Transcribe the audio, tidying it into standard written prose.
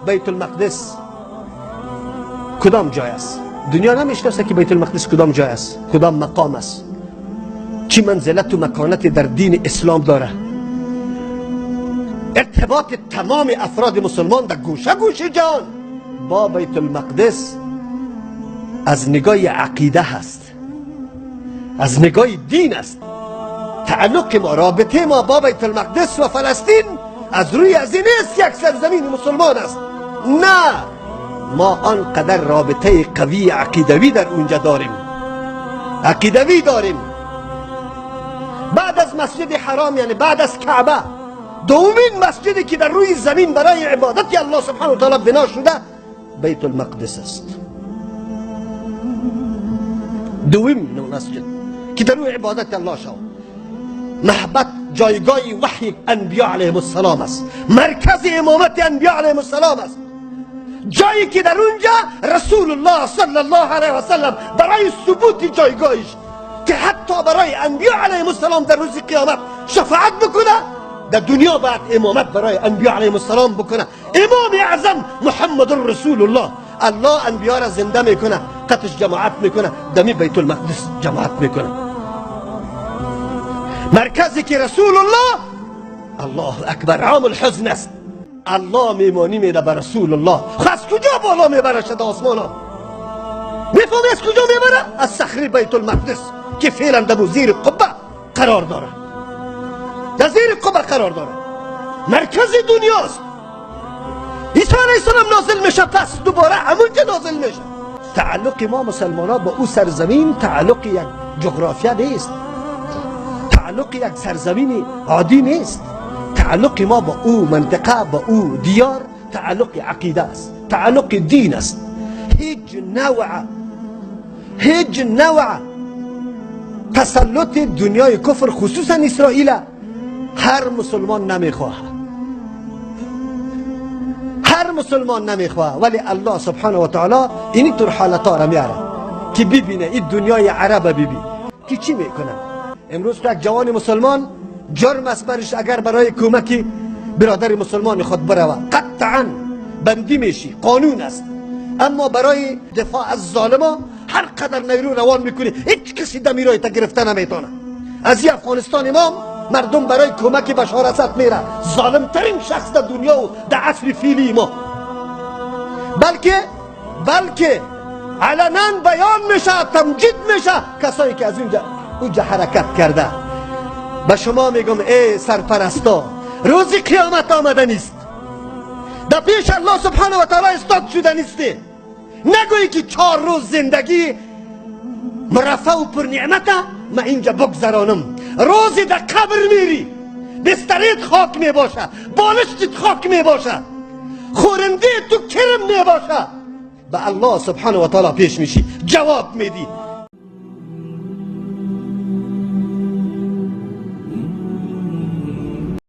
بیت المقدس کدام جای است؟ دنیا نمیشناسه که بیت المقدس کدام جای است، کدام مقام است، چی منزلت و مکانت در دین اسلام داره. ارتباط تمام افراد مسلمان در گوشه گوشه جان با بیت المقدس از نگاه عقیده هست، از نگاه دین است. تعلق ما، رابطه ما با بیت المقدس و فلسطین از روی از این است یک سرزمین مسلمان است. نه، ما آنقدر رابطه قوی عقیدوی در اونجا داریم، عقیدوی داریم. بعد از مسجد حرام، یعنی بعد از کعبه، دومین مسجدی که در روی زمین برای عبادت الله سبحانه و تعالی بنا شده بیت المقدس است. دومین مسجد که در روی عبادت الله شد. محبت جایگاه وحی انبیاء علیهم السلام است، مرکز امامت انبیاء علیهم السلام است، جایی که در اونجا رسول الله صلی الله علیه و سلم برای ثبوت جایگاهش که حتی برای انبیاء علیهم السلام در روز قیامت شفاعت بکنه، در دنیا باید امامت برای انبیاء علیهم السلام بکنه. امام اعظم محمد رسول الله، الله انبیاء را زنده میکنه، قطش جماعت میکنه، دمی بیت المقدس جماعت میکنه. مرکزی که رسول الله، الله اکبر، عام الحزن است. الله میمانی میده بر رسول الله. از کجا بالا میبره شد آسمان ها؟ میفهمی از کجا میبره؟ از صخره بیت المقدس که فعلا در زیر قبه قرار داره، در زیر قبه قرار داره، مرکز دنیاست. عیسی علیه السلام نازل میشه، پس دوباره همونجا نازل میشه. تعلق ما مسلمان ها با او سرزمین تعلق یک جغرافیا نیست، تعلق یک سرزمین عادی نیست. تعلق ما با او منطقه، با او دیار، تعلق عقیده است، تعلق دین است. هیچ نوع تسلط دنیای کفر خصوصا اسرائیل هر مسلمان نمیخواه، هر مسلمان نمیخواه، ولی الله سبحانه و تعالی اینی طور حالتا را میاره که ببینه این دنیای عرب ببین که چی میکنن. امروز یک جوان مسلمان جرم است برش اگر برای کمک برادر مسلمان خود بروه، قطعا بندی میشی، قانون است. اما برای دفاع از ظالما هر قدر نیرو روان میکنی، هیچ کسی دمیرای تا گرفته نمیتونه. از این افغانستان امام مردم برای کمک بشار اسد میره، ظالم ترین شخص در دنیا و در عصر فیلی ما، بلکه علنا بیان میشه، تمجید میشه کسایی که از اونجا حرکت کرده. به شما میگم ای سرپرستا، روز قیامت آمده نیست، در پیش الله سبحانه و تعالی استاد شده نیستی. نگویی که 4 روز زندگی مرفع و پر نعمته من اینجا بگذرانم. روزی در قبر میری، بستریت خاک میباشه، بالشتت خاک میباشه، خورنده تو کرم میباشه، به الله سبحانه و تعالی پیش میشی، جواب میدی